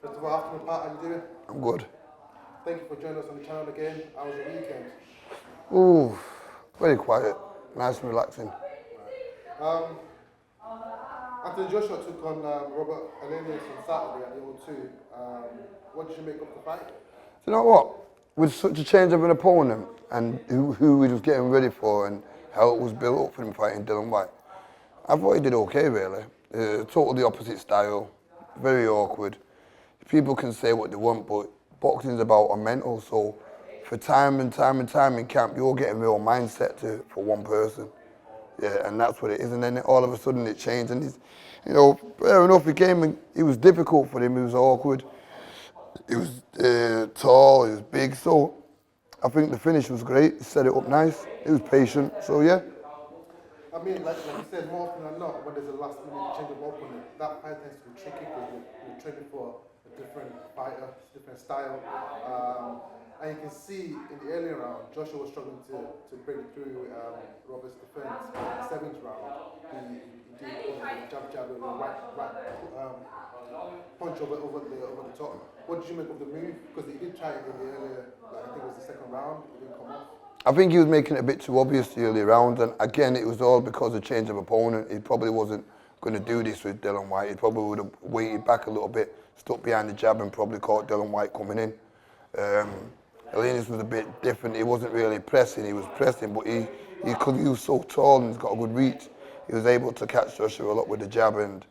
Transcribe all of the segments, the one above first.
First of all, afternoon, Pat, how you doing? I'm good. Thank you for joining us on the channel again. How was your weekend? Ooh, very quiet. Nice and relaxing. Um, Anthony Joshua took on Robert Helenius on Saturday at the O2. What did you make of the fight? Do you know what? With such a change of an opponent and who he was getting ready for and how it was built up for him fighting Dylan White, I thought he did okay, really. Totally opposite style, very awkward. People can say what they want, but boxing's about a mental. So for time and time and time in camp, you're getting real mindset for one person. Yeah, and that's what it is. And then all of a sudden it changed. And he's, fair enough, it was difficult for him. He was awkward. He was tall. He was big. So I think the finish was great. He set it up nice. He was patient. So yeah. I mean, like you said, more often than not, when there's a last minute change of opponent, that fight tends to be tricky because you're training for a different fighter, different style. And you can see in the earlier round, Joshua was struggling to break through Robert's defense. In the seventh round, he did a jab with a right punch over the top. What did you make of the move? Because he did try it in the earlier, I think it was the second round, it didn't come off. I think he was making it a bit too obvious the early round, and again, it was all because of change of opponent. He probably wasn't going to do this with Dylan White. He probably would have waited back a little bit, stuck behind the jab, and probably caught Dylan White coming in. Elenis was a bit different. He wasn't really pressing. He was pressing, but he was so tall and he's got a good reach. He was able to catch Joshua a lot with the jab and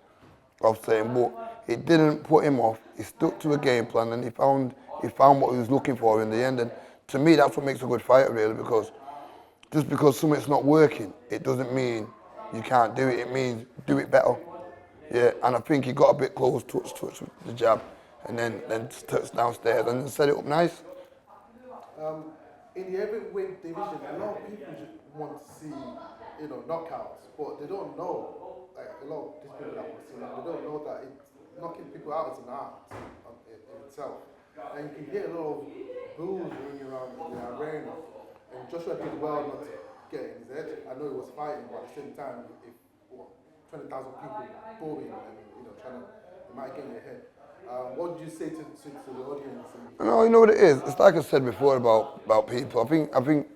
offset him, but it didn't put him off. He stuck to a game plan, and he found what he was looking for in the end. And to me, that's what makes a good fighter, really, because just because something's not working, it doesn't mean you can't do it. It means do it better. Yeah, and I think he got a bit close, touch with the jab, and then touched downstairs and then set it up nice. In the heavyweight division, a lot of people want to see, knockouts, but they don't know. Like a lot of these people that want to see, they don't know that knocking people out is an art in itself. And you can hear a lot of boos ringing around the arena. And Joshua did well not to get in his head. I know he was fighting, but at the same time, if 20,000 people booing and they might get in your head. What would you say to the audience? No, you know what it is. It's like I said before about people. I think,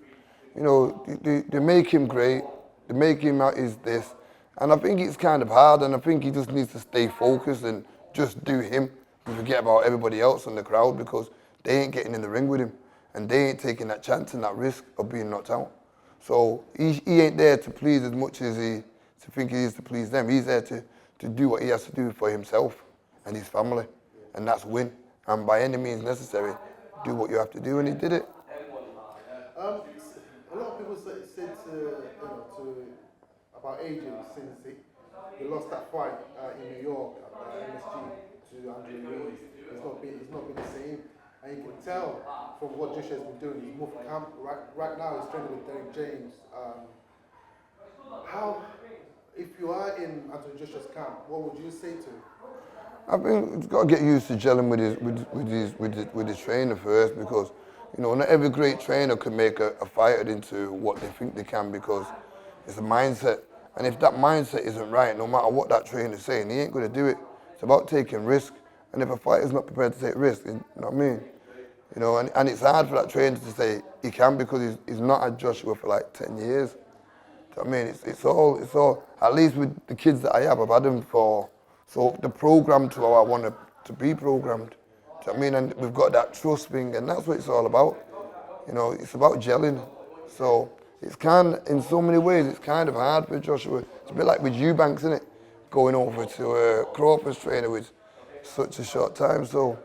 they make him great. They make him out is this, and I think it's kind of hard. And I think he just needs to stay focused and just do him and forget about everybody else in the crowd, because they ain't getting in the ring with him, and they ain't taking that chance and that risk of being knocked out. So he ain't there to please as much as he think he is to please them. He's there to do what he has to do for himself and his family, and that's win. And by any means necessary, do what you have to do, and he did it. A lot of people said about AJ since he lost that fight in New York at MSG to Andrew Ruiz. It's not been the same. And you can tell from what Joshua has been doing, he's moved camp. Right now he's training with Derek James. If you are in Anthony Joshua's camp, what would you say to him? I think he's got to get used to gelling with his trainer first, because not every great trainer can make a fighter into what they think they can, because it's a mindset. And if that mindset isn't right, no matter what that trainer's saying, he ain't going to do it. It's about taking risk. And if a fighter's not prepared to take risk, you know what I mean? And it's hard for that trainer to say he can, because he's not had Joshua for like 10 years. So, I mean, it's all, at least with the kids that I have, I've had them for, so they're programmed to how I want to be programmed. So, I mean, and we've got that trust thing, and that's what it's all about. It's about gelling. So it's in so many ways, it's kind of hard for Joshua. It's a bit like with Eubanks, isn't it? Going over to Crawford's trainer with such a short time. So,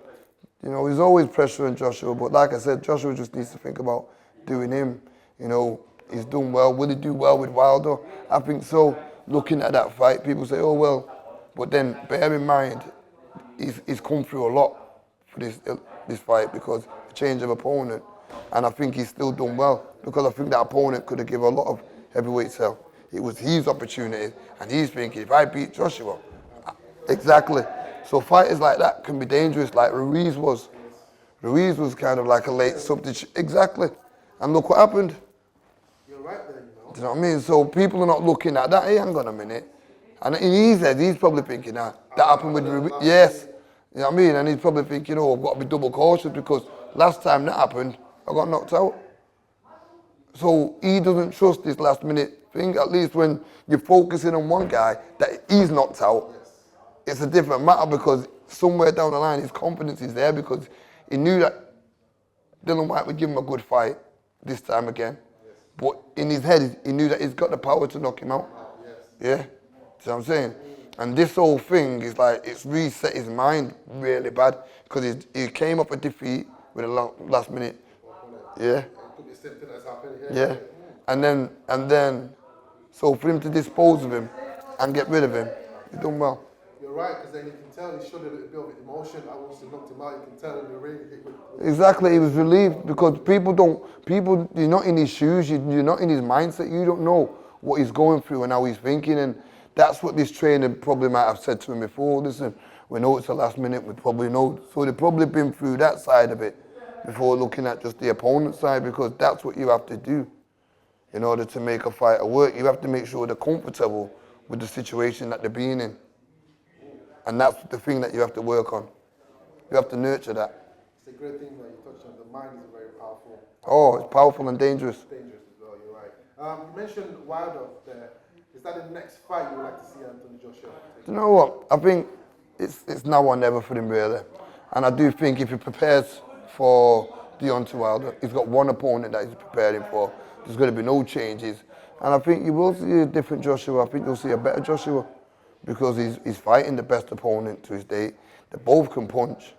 there's always pressure on Joshua, but like I said, Joshua just needs to think about doing him. He's done well. Will he do well with Wilder? I think so. Looking at that fight, people say, oh, well. But then bear in mind, he's come through a lot for this fight, because a change of opponent. And I think he's still done well, because I think that opponent could have given a lot of heavyweights hell. It was his opportunity, and he's thinking, if I beat Joshua, exactly. So fighters like that can be dangerous, like Ruiz was. Ruiz was kind of like a late substitute. Exactly. And look what happened. You're right there, Do you know what I mean? So people are not looking at that. Hey, hang on a minute. And in his head, he's probably thinking, that happened with Ruiz. Yes. You know what I mean? And he's probably thinking, oh, I've got to be double cautious because last time that happened, I got knocked out. So he doesn't trust this last minute thing. At least when you're focusing on one guy that he's knocked out, it's a different matter because somewhere down the line his confidence is there because he knew that Dylan White would give him a good fight this time again. But in his head, he knew that he's got the power to knock him out. Yeah? See what I'm saying? And this whole thing is like, it's reset his mind really bad because he came up a defeat with a last minute. Yeah? Yeah. And then, so for him to dispose of him and get rid of him, he's done well. You're right, because then you can tell he showed a bit of emotion. I once he knocked him out, you can tell in the ring. Exactly, he was relieved because you're not in his shoes, you're not in his mindset, you don't know what he's going through and how he's thinking, and that's what this trainer probably might have said to him before. Listen, we know it's the last minute, we probably know. So they've probably been through that side of it before looking at just the opponent's side because that's what you have to do in order to make a fighter work. You have to make sure they're comfortable with the situation that they're being in. And that's the thing that you have to work on. You have to nurture that. It's a great thing that you touched on. The mind is very powerful. Oh, it's powerful and dangerous. Dangerous as well, you're right. You mentioned Wilder there. Is that the next fight you would like to see Anthony Joshua take? Do you know what? I think it's now or never for him really. And I do think if he prepares for Deontay Wilder, he's got one opponent that he's preparing for. There's going to be no changes. And I think you will see a different Joshua. I think you'll see a better Joshua because he's fighting the best opponent to his date. They both can punch.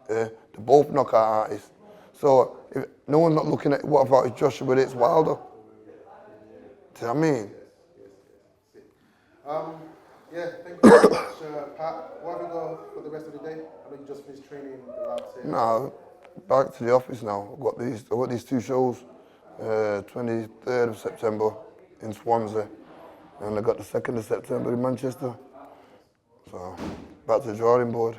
They're both knockout artists. So if no one's not looking at what about Joshua, it's Wilder. Do you know what I mean? Yeah, thank you very much, Pat. Where have you go for the rest of the day? I know you just finished training in the labs here. No, back to the office now. I've got these two shows, 23rd of September in Swansea, and I got the 2nd of September in Manchester. So back to the drawing board.